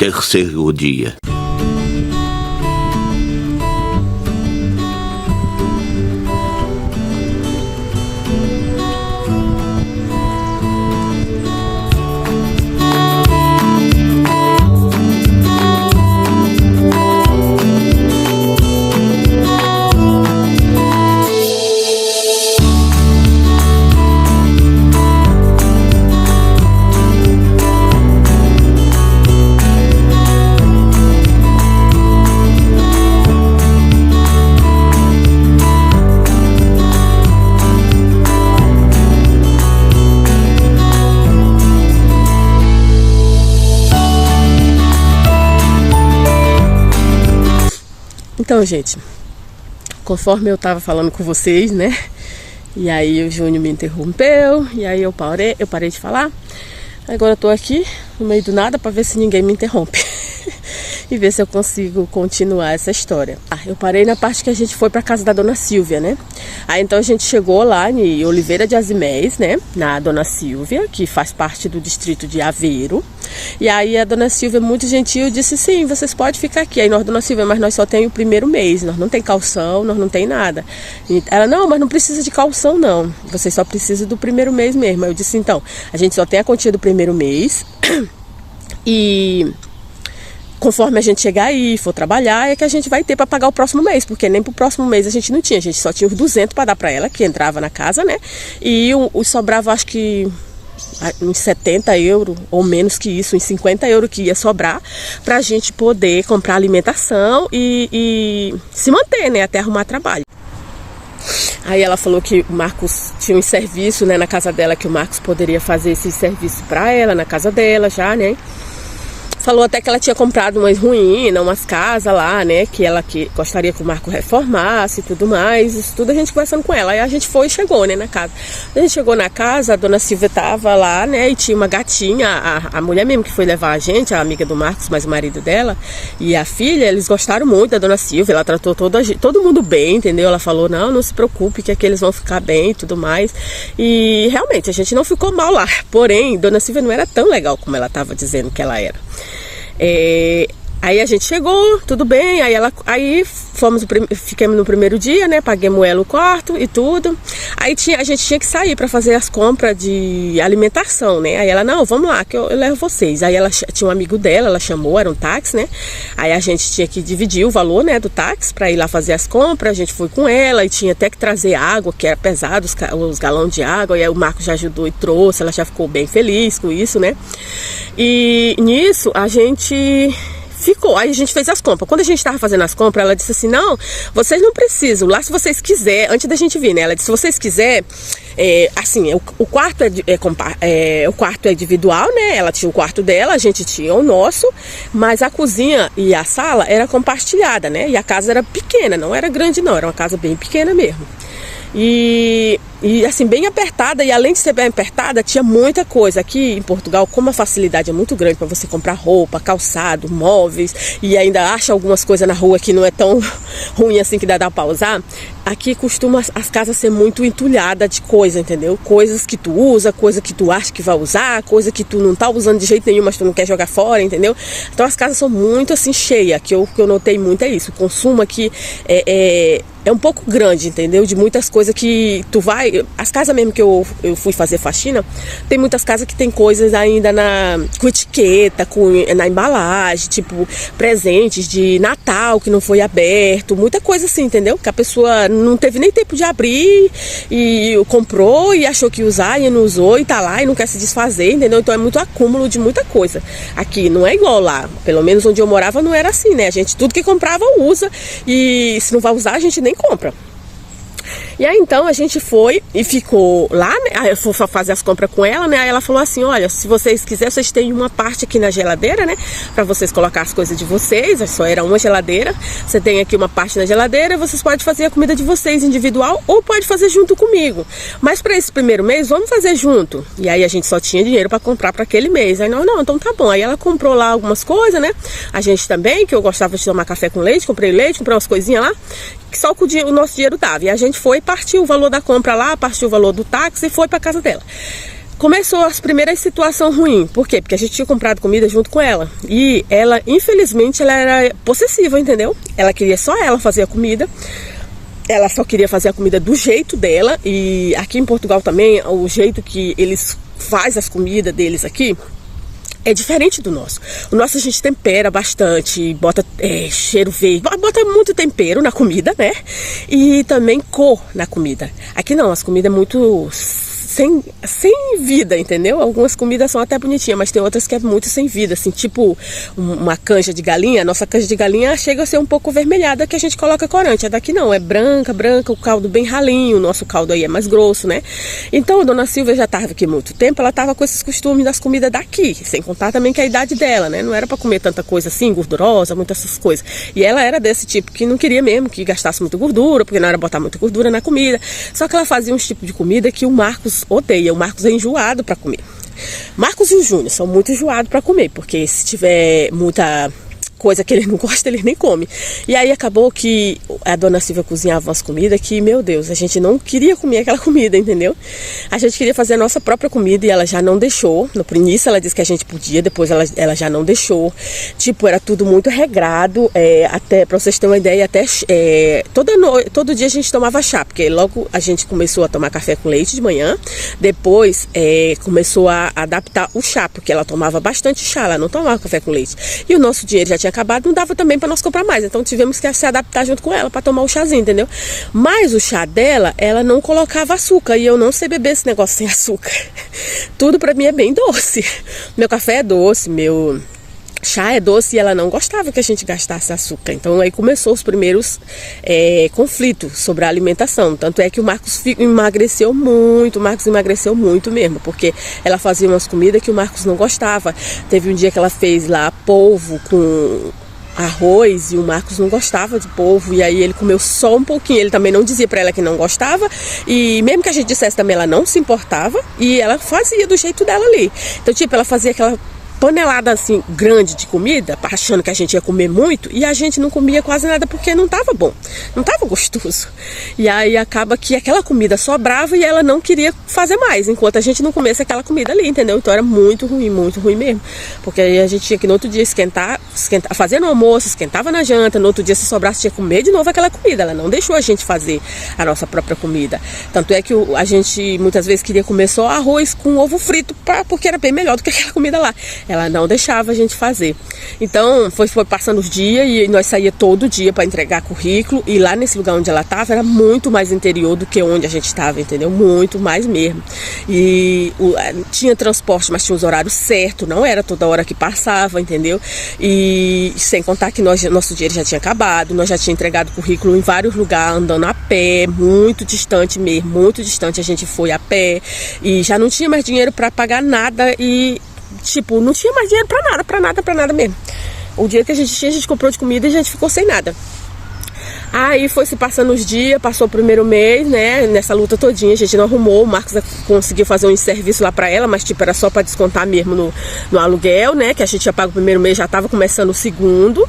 terceiro dia. Então, gente, conforme eu tava falando com vocês, né? E aí o Júnior me interrompeu, e aí eu parei de falar. Agora eu tô aqui no meio do nada para ver se ninguém me interrompe. E ver se eu consigo continuar essa história. Eu parei na parte que a gente foi pra casa da Dona Silvia, né? Aí então a gente chegou lá em Oliveira de Azimés, né? Na Dona Silvia, que faz parte do distrito de Aveiro. E aí a Dona Silvia, muito gentil, disse: sim, vocês podem ficar aqui. Aí nós, Dona Silvia, mas nós só tem o primeiro mês, nós não tem calção, nós não tem nada. E ela: não, mas não precisa de calção não, vocês só precisam do primeiro mês mesmo. Aí eu disse: então, a gente só tem a quantia do primeiro mês e conforme a gente chegar aí, for trabalhar, é que a gente vai ter para pagar o próximo mês, porque nem pro próximo mês a gente não tinha, a gente só tinha os 200 para dar para ela, que entrava na casa, né? E o sobrava, acho que uns 70 euros, ou menos que isso, uns 50 euros que ia sobrar, pra gente poder comprar alimentação e se manter, né? Até arrumar trabalho. Aí ela falou que o Marcos tinha um serviço, né, na casa dela, que o Marcos poderia fazer esse serviço para ela, na casa dela já, né? Falou até que ela tinha comprado umas ruínas, umas casas lá, né? Que ela gostaria que o Marco reformasse e tudo mais. Isso tudo a gente conversando com ela. Aí a gente foi e chegou, né, na casa. A gente chegou na casa, a Dona Silvia tava lá, né? E tinha uma gatinha, a mulher mesmo que foi levar a gente, a amiga do Marcos, mas o marido dela e a filha, eles gostaram muito da Dona Silvia. Ela tratou todo mundo bem, entendeu? Ela falou: não se preocupe, que aqui eles vão ficar bem e tudo mais. E realmente a gente não ficou mal lá. Porém, Dona Silvia não era tão legal como ela tava dizendo que ela era. Aí a gente chegou, tudo bem, aí ficamos no primeiro dia, né, paguemos ela o quarto e tudo. Aí a gente tinha que sair para fazer as compras de alimentação, né, aí ela: não, vamos lá que eu levo vocês. Aí ela tinha um amigo dela, ela chamou, era um táxi, né, aí a gente tinha que dividir o valor, né, do táxi para ir lá fazer as compras. A gente foi com ela e tinha até que trazer água, que era pesado, os galões de água, e aí o Marco já ajudou e trouxe, ela já ficou bem feliz com isso, né. E nisso a gente ficou, aí a gente fez as compras. Quando a gente estava fazendo as compras, ela disse assim: não, vocês não precisam, lá se vocês quiserem, antes da gente vir, né, ela disse: se vocês quiserem, assim, o quarto o quarto é individual, né, ela tinha o quarto dela, a gente tinha o nosso, mas a cozinha e a sala era compartilhada, né, e a casa era pequena, não era grande não, era uma casa bem pequena mesmo. E assim, bem apertada, e além de ser bem apertada, tinha muita coisa. Aqui em Portugal, como a facilidade é muito grande para você comprar roupa, calçado, móveis, e ainda acha algumas coisas na rua que não é tão ruim assim que dá para usar, aqui costuma as casas ser muito entulhadas de coisa, entendeu? Coisas que tu usa, coisa que tu acha que vai usar, coisa que tu não tá usando de jeito nenhum, mas tu não quer jogar fora, entendeu? Então as casas são muito assim cheias, que eu notei muito é isso. O consumo aqui é um pouco grande, entendeu? De muitas coisas que tu vai... As casas mesmo que eu fui fazer faxina, tem muitas casas que tem coisas ainda com etiqueta, na embalagem, tipo presentes de Natal que não foi aberto, muita coisa assim, entendeu? Que a pessoa não teve nem tempo de abrir e comprou e achou que ia usar e não usou e tá lá e não quer se desfazer, entendeu? Então é muito acúmulo de muita coisa. Aqui não é igual lá, pelo menos onde eu morava não era assim, né? A gente tudo que comprava usa, e se não vai usar a gente nem compra. E aí então a gente foi e ficou lá, né? Aí eu fui fazer as compras com ela, né? Aí ela falou assim: olha, se vocês quiserem, vocês têm uma parte aqui na geladeira, né? Pra vocês colocar as coisas de vocês, só era uma geladeira. Você tem aqui uma parte na geladeira, vocês podem fazer a comida de vocês individual ou pode fazer junto comigo. Mas para esse primeiro mês, vamos fazer junto. E aí a gente só tinha dinheiro para comprar para aquele mês. Aí não, então tá bom. Aí ela comprou lá algumas coisas, né? A gente também, que eu gostava de tomar café com leite, comprei umas coisinhas lá, que só o nosso dinheiro dava. E a gente foi, partiu o valor da compra lá, partiu o valor do táxi e foi para casa dela. começou as primeiras situações ruins. Por quê? Porque a gente tinha comprado comida junto com ela. E ela, infelizmente, ela era possessiva, entendeu? Ela queria só ela fazer a comida. Ela só queria fazer a comida do jeito dela. E aqui em Portugal também, o jeito que eles fazem as comidas deles aqui é diferente do nosso. O nosso a gente tempera bastante, bota cheiro verde, bota muito tempero na comida, né? E também cor na comida. Aqui não, as comidas é muito sem vida, entendeu? Algumas comidas são até bonitinhas, mas tem outras que é muito sem vida, assim, tipo uma canja de galinha. A nossa canja de galinha chega a ser um pouco avermelhada, que a gente coloca corante. A daqui não, é branca, o caldo bem ralinho, o nosso caldo aí é mais grosso, né? Então a dona Silvia já estava aqui há muito tempo, ela estava com esses costumes das comidas daqui, sem contar também que a idade dela, né? Não era para comer tanta coisa assim, gordurosa, muitas essas coisas. E ela era desse tipo que não queria mesmo que gastasse muita gordura, porque não era botar muita gordura na comida. Só que ela fazia uns tipos de comida que o Marcos odeia. O Marcos é enjoado para comer. Marcos e o Júnior são muito enjoados para comer, porque se tiver muita coisa que ele não gosta, ele nem come. E aí acabou que a dona Silvia cozinhava umas comidas que, meu Deus, a gente não queria comer aquela comida, entendeu? A gente queria fazer a nossa própria comida e ela já não deixou. No início ela disse que a gente podia, depois ela já não deixou. Tipo, era tudo muito regrado, até, pra vocês terem uma ideia, até todo dia a gente tomava chá, porque logo a gente começou a tomar café com leite de manhã, depois começou a adaptar o chá, porque ela tomava bastante chá, ela não tomava café com leite. E o nosso dinheiro já tinha acabado, não dava também para nós comprar mais, então tivemos que se adaptar junto com ela para tomar o chazinho, entendeu? Mas o chá dela, ela não colocava açúcar, e eu não sei beber esse negócio sem açúcar. Tudo para mim é bem doce. Meu café é doce, meu chá é doce, e ela não gostava que a gente gastasse açúcar. Então aí começou os primeiros conflitos sobre a alimentação. Tanto é que o Marcos emagreceu muito mesmo, porque ela fazia umas comidas que o Marcos não gostava. Teve um dia que ela fez lá polvo com arroz e o Marcos não gostava de polvo, e aí ele comeu só um pouquinho. Ele também não dizia pra ela que não gostava, e mesmo que a gente dissesse também, ela não se importava, e ela fazia do jeito dela ali. Então, tipo, ela fazia aquela panelada assim grande de comida, achando que a gente ia comer muito, e a gente não comia quase nada porque não tava bom, não tava gostoso. E aí acaba que aquela comida sobrava e ela não queria fazer mais, enquanto a gente não comesse aquela comida ali, entendeu? Então era muito ruim mesmo, porque aí a gente tinha que no outro dia esquentar, fazer no almoço, esquentava na janta, no outro dia se sobrasse tinha que comer de novo aquela comida. Ela não deixou a gente fazer a nossa própria comida, tanto é que a gente muitas vezes queria comer só arroz com ovo frito, porque era bem melhor do que aquela comida lá. Ela não deixava a gente fazer. Então foi passando os dias e nós saía todo dia para entregar currículo, e lá nesse lugar onde ela estava era muito mais interior do que onde a gente estava, entendeu? Muito mais mesmo. E tinha transporte, mas tinha os horários certos, não era toda hora que passava, entendeu? E sem contar que nosso dinheiro já tinha acabado, nós já tínhamos entregado currículo em vários lugares, andando a pé, muito distante mesmo, muito distante a gente foi a pé, e já não tinha mais dinheiro para pagar nada, e tipo, não tinha mais dinheiro pra nada mesmo. O dinheiro que a gente tinha, a gente comprou de comida e a gente ficou sem nada. Aí foi se passando os dias, passou o primeiro mês, né? Nessa luta todinha, a gente não arrumou. O Marcos conseguiu fazer um serviço lá pra ela, mas tipo, era só pra descontar mesmo no aluguel, né? Que a gente já paga o primeiro mês, já tava começando o segundo.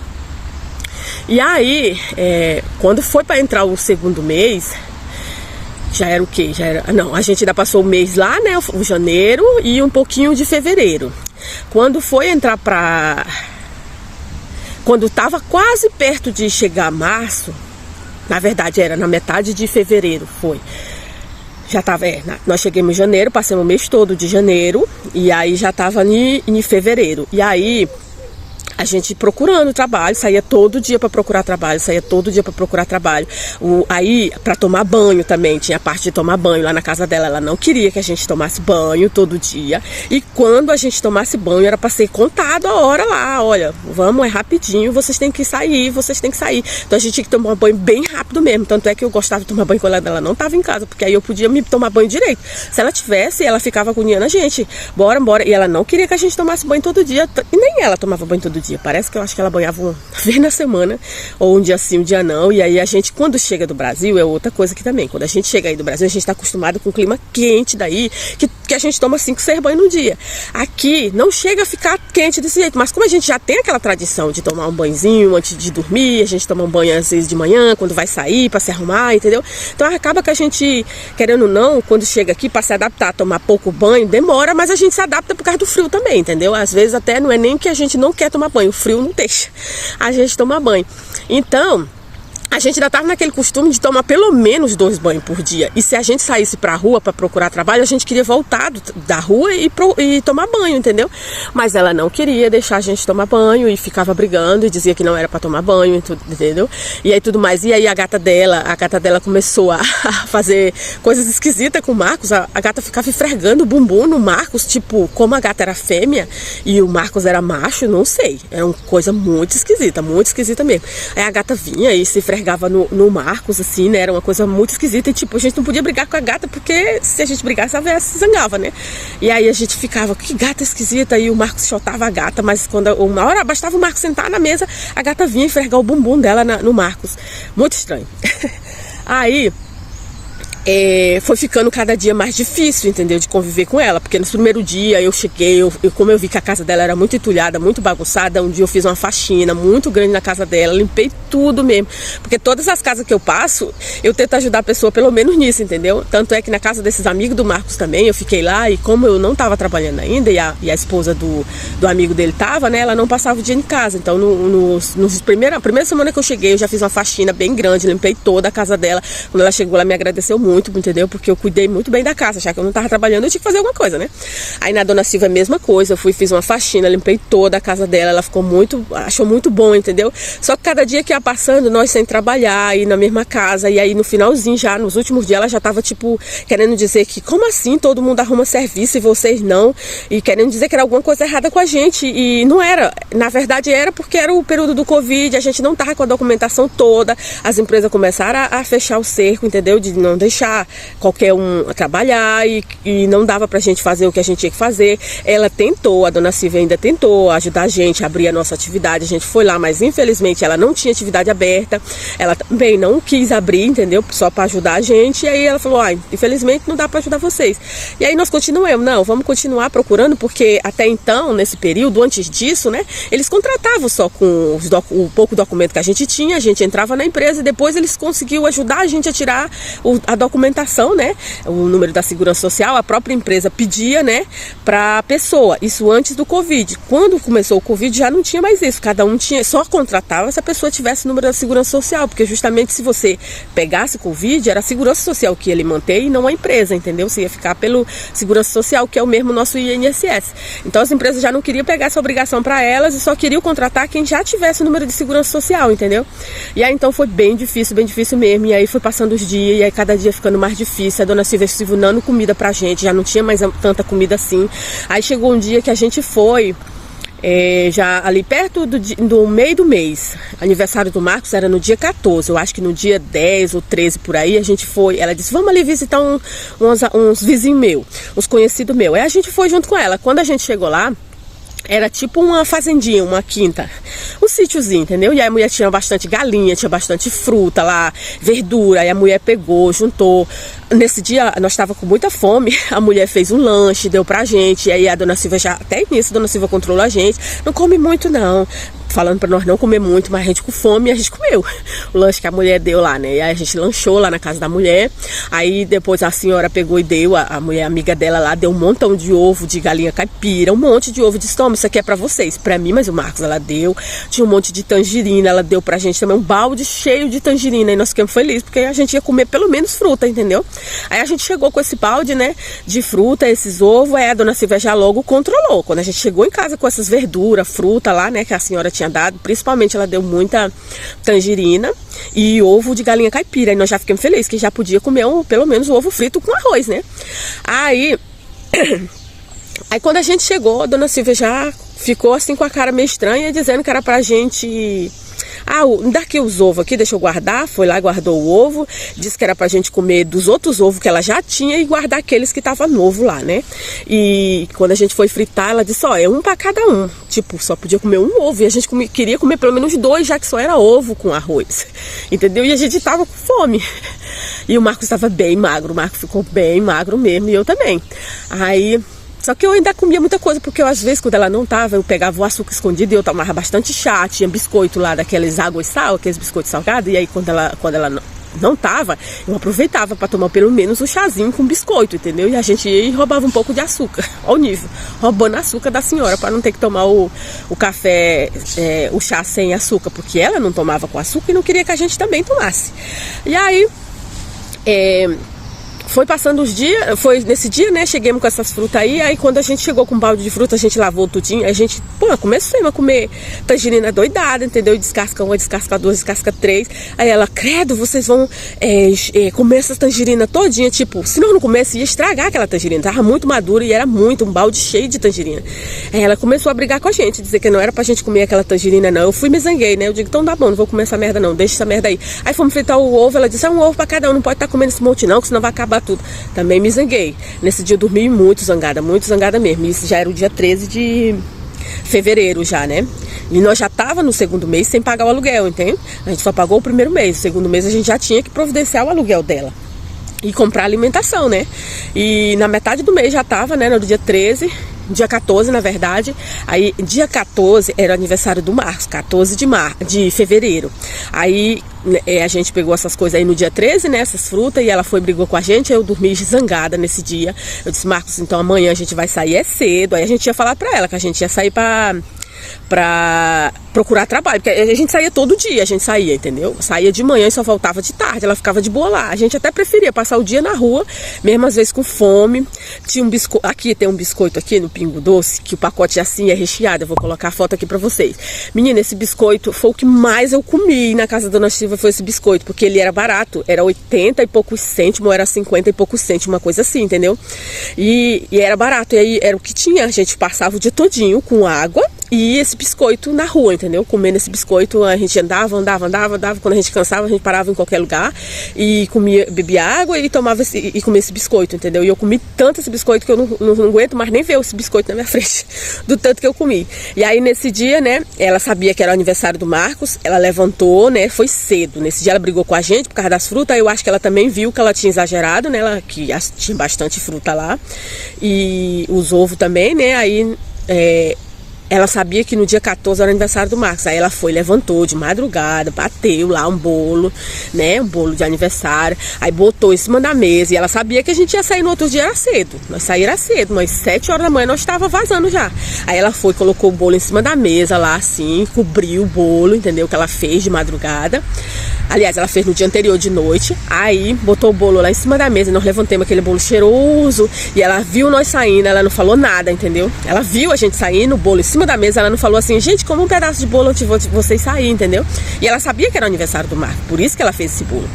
E aí, quando foi pra entrar o segundo mês, já era o quê? Não, a gente ainda passou o mês lá, né? O janeiro e um pouquinho de fevereiro. Quando foi entrar quando tava quase perto de chegar março, na verdade era na metade de fevereiro, foi. Já tava, nós chegamos em janeiro, passamos o mês todo de janeiro, e aí já tava em fevereiro. E aí a gente procurando trabalho, saía todo dia para procurar trabalho, aí para tomar banho também, tinha a parte de tomar banho lá na casa dela. Ela não queria que a gente tomasse banho todo dia, e quando a gente tomasse banho era para ser contado a hora lá, olha, vamos, é rapidinho, vocês têm que sair. Então a gente tinha que tomar banho bem rápido mesmo, tanto é que eu gostava de tomar banho quando ela não estava em casa, porque aí eu podia me tomar banho direito. Se ela tivesse, ela ficava agoniando a gente, bora, e ela não queria que a gente tomasse banho todo dia, e nem ela tomava banho todo dia. dia. Parece que eu acho que ela banhava uma vez na semana, ou um dia sim, um dia não. E aí a gente, quando chega do Brasil, é outra coisa aqui também. Quando a gente chega aí do Brasil, a gente está acostumado com o clima quente daí, que a gente toma 5, 6 banhos no dia. Aqui não chega a ficar quente desse jeito, mas como a gente já tem aquela tradição de tomar um banhozinho antes de dormir, a gente toma um banho às vezes de manhã, quando vai sair, para se arrumar, entendeu? Então acaba que a gente, querendo ou não, quando chega aqui para se adaptar, tomar pouco banho, demora, mas a gente se adapta por causa do frio também, entendeu? Às vezes até não é nem que a gente não quer tomar banho, o frio não deixa a gente tomar banho. Então, a gente ainda estava naquele costume de tomar pelo menos 2 banhos por dia. E se a gente saísse para a rua para procurar trabalho, a gente queria voltar da rua e tomar banho, entendeu? Mas ela não queria deixar a gente tomar banho e ficava brigando e dizia que não era para tomar banho, entendeu? E aí tudo mais. E aí a gata dela começou a fazer coisas esquisitas com o Marcos. A gata ficava esfregando o bumbum no Marcos, tipo, como a gata era fêmea e o Marcos era macho, não sei. Era uma coisa muito esquisita mesmo. Aí a gata vinha e se esfregava no Marcos, assim, né? Era uma coisa muito esquisita e, tipo, a gente não podia brigar com a gata porque se a gente brigasse, ela se zangava, né? E aí a gente ficava, que gata esquisita, e o Marcos chotava a gata, mas quando uma hora bastava o Marcos sentar na mesa, a gata vinha esfregar o bumbum dela no Marcos. Muito estranho. Aí foi ficando cada dia mais difícil, entendeu? De conviver com ela, porque no primeiro dia eu cheguei, como eu vi que a casa dela era muito entulhada, muito bagunçada, um dia eu fiz uma faxina muito grande na casa dela, limpei tudo mesmo, porque todas as casas que eu passo, eu tento ajudar a pessoa pelo menos nisso, entendeu? Tanto é que na casa desses amigos do Marcos também, eu fiquei lá e como eu não tava trabalhando ainda e a esposa do amigo dele tava, né? Ela não passava o dia em casa, então a primeira semana que eu cheguei, eu já fiz uma faxina bem grande, limpei toda a casa dela. Quando ela chegou, ela me agradeceu muito, entendeu? Porque eu cuidei muito bem da casa, já que eu não tava trabalhando, eu tinha que fazer alguma coisa, né? Aí na Dona Silva é a mesma coisa, eu fiz uma faxina, limpei toda a casa dela, ela achou muito bom, entendeu? Só que cada dia que ia passando, nós sem trabalhar, e na mesma casa, e aí no finalzinho já, nos últimos dias, ela já tava, tipo, querendo dizer que, como assim todo mundo arruma serviço e vocês não? E querendo dizer que era alguma coisa errada com a gente, e não era. Na verdade era porque era o período do Covid, a gente não tava com a documentação toda, as empresas começaram a fechar o cerco, entendeu? De não deixar qualquer um trabalhar e não dava pra gente fazer o que a gente tinha que fazer. Ela tentou, a Dona Silvia ainda tentou ajudar a gente a abrir a nossa atividade, a gente foi lá, mas infelizmente ela não tinha atividade aberta, ela também não quis abrir, entendeu? Só pra ajudar a gente, e aí ela falou, infelizmente não dá pra ajudar vocês. E aí nós continuamos, vamos continuar procurando, porque até então, nesse período, antes disso, né, eles contratavam só com o pouco documento que a gente entrava na empresa e depois eles conseguiam ajudar a gente a tirar a documentação, né, o número da segurança social, a própria empresa pedia, né, para a pessoa, isso antes do Covid. Quando começou o Covid já não tinha mais isso, cada um só contratava se a pessoa tivesse o número da segurança social, porque justamente se você pegasse Covid, era a segurança social que ia lhe manter e não a empresa, entendeu? Você ia ficar pelo segurança social, que é o mesmo nosso INSS. Então as empresas já não queriam pegar essa obrigação para elas e só queriam contratar quem já tivesse o número de segurança social, entendeu? E aí então foi bem difícil mesmo, e aí foi passando os dias, e aí cada dia ficando mais difícil, a Dona Silvia dando comida pra gente, já não tinha mais tanta comida assim. Aí chegou um dia que a gente foi, já ali perto do meio do mês, aniversário do Marcos era no dia 14, eu acho que no dia 10 ou 13 por aí, a gente foi, ela disse, vamos ali visitar uns vizinhos meus, uns conhecidos meus. Aí a gente foi junto com ela. Quando a gente chegou lá, era tipo uma fazendinha, uma quinta, um sítiozinho, entendeu? E aí a mulher tinha bastante galinha, tinha bastante fruta lá, verdura, aí a mulher pegou, juntou. Nesse dia, nós estávamos com muita fome, a mulher fez um lanche, deu pra gente, e aí a Dona Silvia até nisso, a Dona Silvia controlou a gente, não come muito não, falando pra nós não comer muito, mas a gente com fome, a gente comeu o lanche que a mulher deu lá, né? E aí a gente lanchou lá na casa da mulher, aí depois a senhora pegou e deu, a mulher amiga dela lá, deu um montão de ovo de galinha caipira, um monte de ovo de estômago, isso aqui é pra vocês, pra mim, mas o Marcos ela deu, tinha um monte de tangerina, ela deu pra gente também um balde cheio de tangerina, e nós ficamos felizes, porque a gente ia comer pelo menos fruta, entendeu? Aí a gente chegou com esse balde, né, de fruta, esses ovos, aí a Dona Silvia já logo controlou, quando a gente chegou em casa com essas verduras, fruta lá, né, que a senhora tinha dado, principalmente ela deu muita tangerina e ovo de galinha caipira, e nós já ficamos felizes que já podia comer pelo menos o ovo frito com arroz, né? Aí quando a gente chegou, a Dona Silvia já ficou assim com a cara meio estranha, dizendo que era pra gente... dá aqui os ovos aqui, deixa eu guardar. Foi lá, guardou o ovo, disse que era pra gente comer dos outros ovos que ela já tinha e guardar aqueles que estavam novos lá, né? E quando a gente foi fritar, ela disse, é um pra cada um. Tipo, só podia comer um ovo e a gente queria comer pelo menos 2, já que só era ovo com arroz, entendeu? E a gente tava com fome. E o Marcos estava bem magro, o Marcos ficou bem magro mesmo, e eu também. Só que eu ainda comia muita coisa, porque eu, às vezes, quando ela não tava, eu pegava o açúcar escondido e eu tomava bastante chá. Tinha biscoito lá, daqueles água e sal, aqueles biscoitos salgados. E aí, quando ela não tava, eu aproveitava para tomar pelo menos um chazinho com biscoito, entendeu? E a gente ia e roubava um pouco de açúcar. Olha o nível, roubando açúcar da senhora, para não ter que tomar o café, o chá sem açúcar, porque ela não tomava com açúcar e não queria que a gente também tomasse. E aí... foi passando os dias, foi nesse dia, né, chegamos com essas frutas aí quando a gente chegou com um balde de fruta, a gente lavou tudinho, a gente, começou a comer tangerina doidada, entendeu? Descasca uma, descasca duas, descasca 3, aí ela, credo, vocês vão comer essa tangerina todinha, tipo, se não comesse, ia estragar aquela tangerina, tava muito madura e era um balde cheio de tangerina. Aí ela começou a brigar com a gente, dizer que não era pra gente comer aquela tangerina não, eu fui me zanguei, né, eu digo, então tá bom, não vou comer essa merda não, deixa essa merda aí. Aí fomos fritar o ovo, ela disse, um ovo pra cada um, não pode estar comendo esse monte não, que senão vai acabar tudo. Também me zanguei. Nesse dia eu dormi muito zangada mesmo. Isso já era o dia 13 de fevereiro já, né? E nós já tava no segundo mês sem pagar o aluguel, entende? A gente só pagou o primeiro mês. O segundo mês a gente já tinha que providenciar o aluguel dela e comprar alimentação, né? E na metade do mês já tava, né? No dia 13, dia 14, na verdade. Aí, dia 14 era o aniversário do Marcos, 14 de fevereiro. Aí, a gente pegou essas coisas aí no dia 13, né? Essas frutas, e ela brigou com a gente. Aí eu dormi zangada nesse dia. Eu disse, Marcos, então amanhã a gente vai sair cedo. Aí a gente ia falar pra ela que a gente ia sair pra procurar trabalho, porque a gente saía todo dia, entendeu? Saía de manhã e só voltava de tarde, ela ficava de boa lá. A gente até preferia passar o dia na rua, mesmo às vezes com fome. Tinha um biscoito, aqui tem um biscoito aqui no Pingo Doce, que o pacote assim é recheado, eu vou colocar a foto aqui pra vocês. Menina, esse biscoito foi o que mais eu comi na casa da Dona Silva, foi esse biscoito, porque ele era barato, era 80 e poucos cêntimos, era 50 e poucos cêntimos, uma coisa assim, entendeu? E era barato, e aí era o que tinha, a gente passava o dia todinho com água e esse biscoito na rua, entendeu? Comendo esse biscoito, a gente andava. Quando a gente cansava, a gente parava em qualquer lugar e bebia água e tomava e comia esse biscoito, entendeu? E eu comi tanto esse biscoito que eu não aguento mais nem ver esse biscoito na minha frente, do tanto que eu comi. E aí nesse dia, né, ela sabia que era o aniversário do Marcos, ela levantou, né, foi cedo. Nesse dia ela brigou com a gente por causa das frutas, eu acho que ela também viu que ela tinha exagerado, né, que tinha bastante fruta lá. E os ovos também, né, aí... ela sabia que no dia 14 era o aniversário do Marcos. Aí ela levantou de madrugada, bateu lá um bolo, né? Um bolo de aniversário. Aí botou em cima da mesa. E ela sabia que a gente ia sair no outro dia, era cedo. Nós saímos cedo, mas 7 horas da manhã nós estávamos vazando já. Aí ela colocou o bolo em cima da mesa lá, assim, cobriu o bolo, entendeu? Que ela fez de madrugada. Aliás, ela fez no dia anterior de noite. Aí botou o bolo lá em cima da mesa. Nós levantamos aquele bolo cheiroso. E ela viu nós saindo, ela não falou nada, entendeu? Ela viu a gente saindo, o bolo em cima da mesa, ela não falou assim, gente, como um pedaço de bolo antes de vocês saírem, entendeu? E ela sabia que era o aniversário do Marco, por isso que ela fez esse bolo.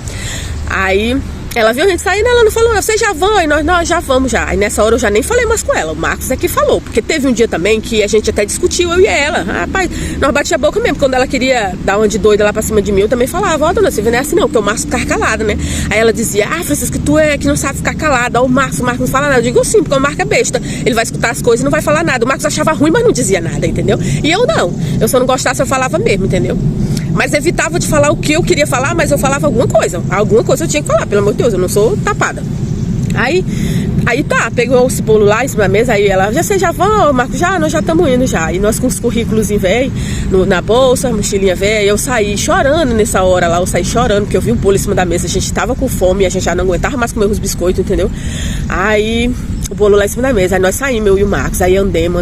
Aí ela viu a gente saindo, ela não falou, vocês já vão? E nós já vamos já. Aí nessa hora eu já nem falei mais com ela, o Marcos é que falou, porque teve um dia também que a gente até discutiu, eu e ela. Rapaz, nós batia a boca mesmo, quando ela queria dar uma de doida lá pra cima de mim, eu também falava, dona Silvia, não é assim não, porque o Marcos ficar calado, né? Aí ela dizia, Francisca, tu é que não sabe ficar calada, o Marcos não fala nada. Eu digo sim, porque o Marcos é besta, ele vai escutar as coisas e não vai falar nada. O Marcos achava ruim, mas não dizia nada, entendeu? E eu não, eu só não gostasse, eu falava mesmo, entendeu? Mas evitava de falar o que eu queria falar, mas eu falava alguma coisa eu tinha que falar, pelo amor de Deus, eu não sou tapada. Aí tá, pegou esse bolo lá em cima da mesa, aí ela, vocês já vão, Marcos? Nós já estamos indo já. E nós com os currículos velho na bolsa, mochilinha velha, eu saí chorando nessa hora lá, eu saí chorando, porque eu vi o bolo em cima da mesa, a gente tava com fome, a gente já não aguentava mais comer os biscoitos, entendeu? Aí, o bolo lá em cima da mesa, aí nós saímos, eu e o Marcos, aí andemos,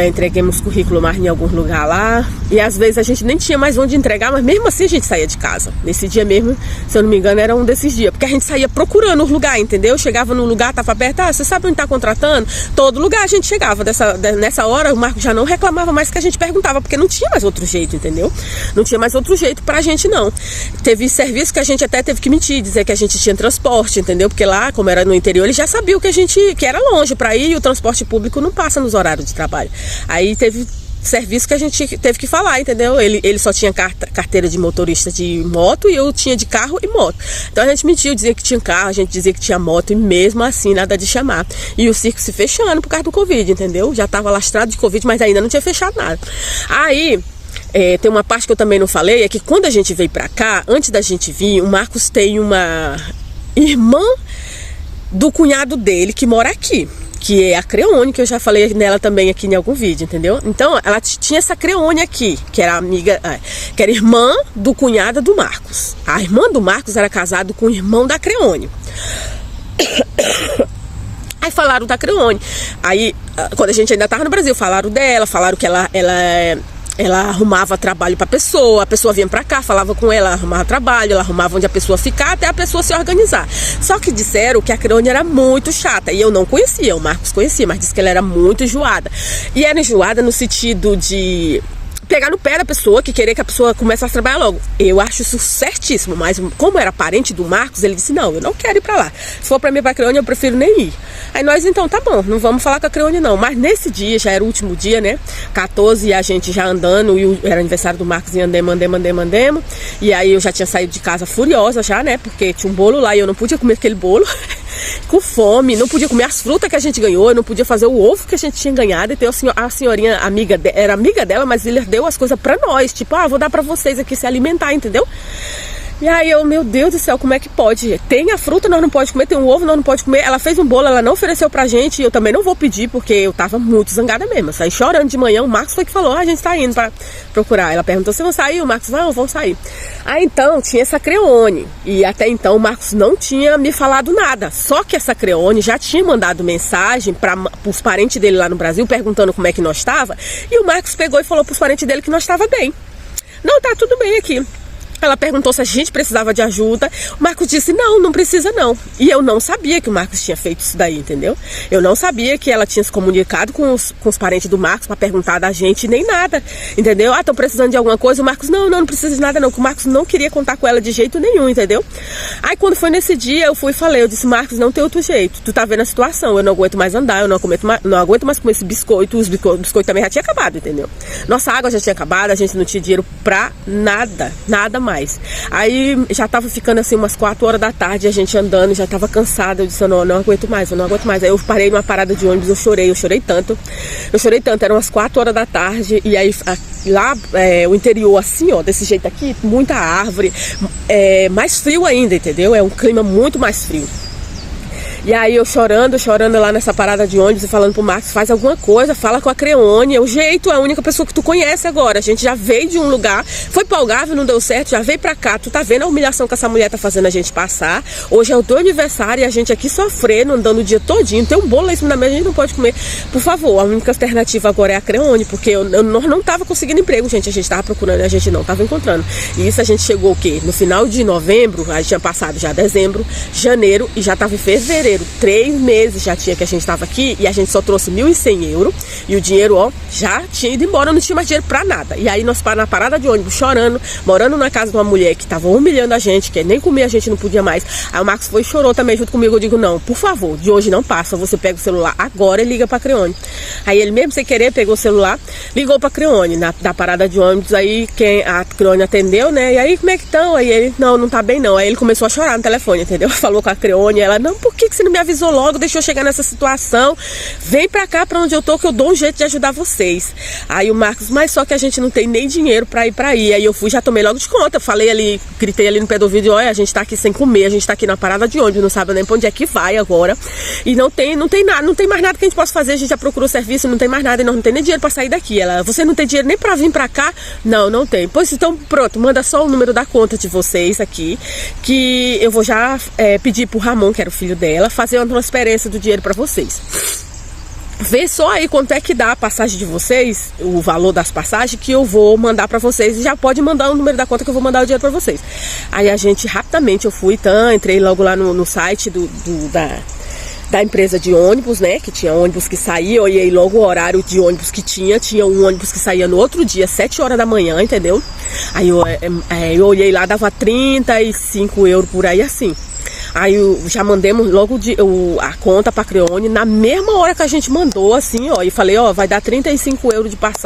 entreguemos o currículo mais em algum lugar lá, e às vezes a gente nem tinha mais onde entregar, mas mesmo assim a gente saía de casa. Nesse dia mesmo, se eu não me engano, era um desses dias, porque a gente saía procurando os lugares, entendeu? Chegava no lugar, tava aberto, você sabe onde tá contratando? Todo lugar a gente chegava. Nessa hora o Marcos já não reclamava mais que a gente perguntava, porque não tinha mais outro jeito, entendeu? Não tinha mais outro jeito pra gente, não. Teve serviço que a gente até teve que mentir, dizer que a gente tinha transporte, entendeu? Porque lá, como era no interior, eles já sabiam que era longe pra ir, e o transporte público não passa nos horários de trabalho. Aí teve serviço que a gente teve que falar, entendeu? Ele só tinha carteira de motorista de moto e eu tinha de carro e moto. Então a gente mentiu, dizia que tinha carro, a gente dizia que tinha moto e mesmo assim nada de chamar. E o circo se fechando por causa do Covid, entendeu? Já tava lastrado de Covid, mas ainda não tinha fechado nada. Aí tem uma parte que eu também não falei, é que quando a gente veio pra cá, antes da gente vir, o Marcos tem uma irmã do cunhado dele que mora aqui, que é a Creone, que eu já falei nela também aqui em algum vídeo, entendeu? Então, ela tinha essa Creone aqui, que era amiga, que era irmã do cunhado do Marcos. A irmã do Marcos era casada com o irmão da Creone. Aí falaram da Creone. Aí, quando a gente ainda estava no Brasil, falaram dela, falaram que ela arrumava trabalho pra pessoa, a pessoa vinha pra cá, falava com ela, arrumava trabalho, ela arrumava onde a pessoa ficar, até a pessoa se organizar. Só que disseram que a Creone era muito chata, e eu não conhecia, o Marcos conhecia, mas disse que ela era muito enjoada. E era enjoada no sentido de pegar no pé da pessoa, que querer que a pessoa começasse a trabalhar logo. Eu acho isso certíssimo, mas como era parente do Marcos, ele disse, não, eu não quero ir pra lá. Se for pra mim pra Creone, eu prefiro nem ir. Aí nós, então, tá bom, não vamos falar com a Creone não. Mas nesse dia, já era o último dia, né, 14, e a gente já andando, e era aniversário do Marcos, e andemos. E aí eu já tinha saído de casa furiosa já, né, porque tinha um bolo lá e eu não podia comer aquele bolo. Com fome, não podia comer as frutas que a gente ganhou, eu não podia fazer o ovo que a gente tinha ganhado. Então a senhorinha era amiga dela, mas ele deu as coisas pra nós, tipo, vou dar pra vocês aqui se alimentar, entendeu? E aí eu, meu Deus do céu, como é que pode? Tem a fruta, nós não pode comer, tem o ovo, nós não pode comer. Ela fez um bolo, ela não ofereceu pra gente, e eu também não vou pedir, porque eu tava muito zangada mesmo. Eu saí chorando de manhã, o Marcos foi que falou, a gente tá indo pra procurar. Ela perguntou se vão sair, o Marcos, não, vão sair. Aí então, tinha essa Creone, e até então o Marcos não tinha me falado nada. Só que essa Creone já tinha mandado mensagem pros parentes dele lá no Brasil, perguntando como é que nós estava, e o Marcos pegou e falou pros parentes dele que nós estava bem. Não, tá tudo bem aqui. Ela perguntou se a gente precisava de ajuda. O Marcos disse, não precisa não. E eu não sabia que o Marcos tinha feito isso daí, entendeu? Eu não sabia que ela tinha se comunicado com os parentes do Marcos pra perguntar da gente, nem nada, entendeu? Estão precisando de alguma coisa? O Marcos, não precisa de nada não. Que o Marcos não queria contar com ela de jeito nenhum, entendeu? Aí quando foi nesse dia, eu fui e falei, eu disse, Marcos, não tem outro jeito. Tu tá vendo a situação, eu não aguento mais andar, eu não aguento mais comer esse biscoito. Os biscoitos também já tinha acabado, entendeu? Nossa água já tinha acabado, a gente não tinha dinheiro pra nada mais. Aí já tava ficando assim umas 4 horas da tarde, a gente andando, já tava cansada. Eu disse, eu não aguento mais. Aí eu parei numa parada de ônibus, eu chorei tanto, eram umas 4 horas da tarde. E aí lá o interior assim, ó, desse jeito aqui, muita árvore, mais frio ainda, entendeu? É um clima muito mais frio. E aí eu chorando lá nessa parada de ônibus e falando pro Marcos, faz alguma coisa, fala com a Creone, é o jeito, é a única pessoa que tu conhece agora. A gente já veio de um lugar, foi pra Algarve, não deu certo, já veio pra cá, tu tá vendo a humilhação que essa mulher tá fazendo a gente passar. Hoje é o teu aniversário e a gente aqui sofrendo, andando o dia todinho, tem um bolo lá em cima da mesa, a gente não pode comer. Por favor, a única alternativa agora é a Creone, porque nós não tava conseguindo emprego, gente, a gente tava procurando e a gente não tava encontrando. E isso a gente chegou o quê? No final de novembro, a gente tinha passado já dezembro, janeiro e já tava em fevereiro. 3 meses já tinha que a gente estava aqui e a gente só trouxe 1.100 euros e o dinheiro, ó, já tinha ido embora, não tinha mais dinheiro pra nada. E aí nós na parada de ônibus chorando, morando na casa de uma mulher que tava humilhando a gente, que nem comer a gente não podia mais. Aí o Marcos foi e chorou também junto comigo. Eu digo, não, por favor, de hoje não passa, você pega o celular agora e liga pra Creone. Aí ele mesmo sem querer pegou o celular, ligou pra Creone da parada de ônibus. Aí a Creone atendeu, né, e aí como é que estão? Aí ele, não tá bem não. Aí ele começou a chorar no telefone, entendeu? Falou com a Creone, ela, não, por que você não me avisou logo, deixou eu chegar nessa situação, vem pra cá, pra onde eu tô, que eu dou um jeito de ajudar vocês. Aí o Marcos, mas só que a gente não tem nem dinheiro pra ir pra aí. Aí eu fui, já tomei logo de conta, falei ali, gritei ali no pé do vídeo, olha, a gente tá aqui sem comer, a gente tá aqui na parada de ônibus, não sabe nem pra onde é que vai agora, e não tem nada, não tem mais nada que a gente possa fazer, a gente já procurou serviço, não tem mais nada, e nós não tem nem dinheiro pra sair daqui. Ela, você não tem dinheiro nem pra vir pra cá? Não tem. Pois então, pronto, manda só o número da conta de vocês aqui, que eu vou já pedir pro Ramon, que era o filho dela, fazer uma transferência do dinheiro para vocês. Vê só aí quanto é que dá a passagem de vocês, o valor das passagens, que eu vou mandar para vocês, e já pode mandar o número da conta que eu vou mandar o dinheiro para vocês. Aí a gente rapidamente, eu fui, entrei logo lá no site da empresa de ônibus, né, que tinha ônibus que saía, eu olhei logo o horário de ônibus que tinha um ônibus que saía no outro dia, 7 horas da manhã, entendeu? Aí eu olhei lá, dava 35 euros por aí assim. Aí já mandemos logo a conta pra Creone na mesma hora que a gente mandou, assim, ó. E falei, ó, vai dar 35 € de passagem.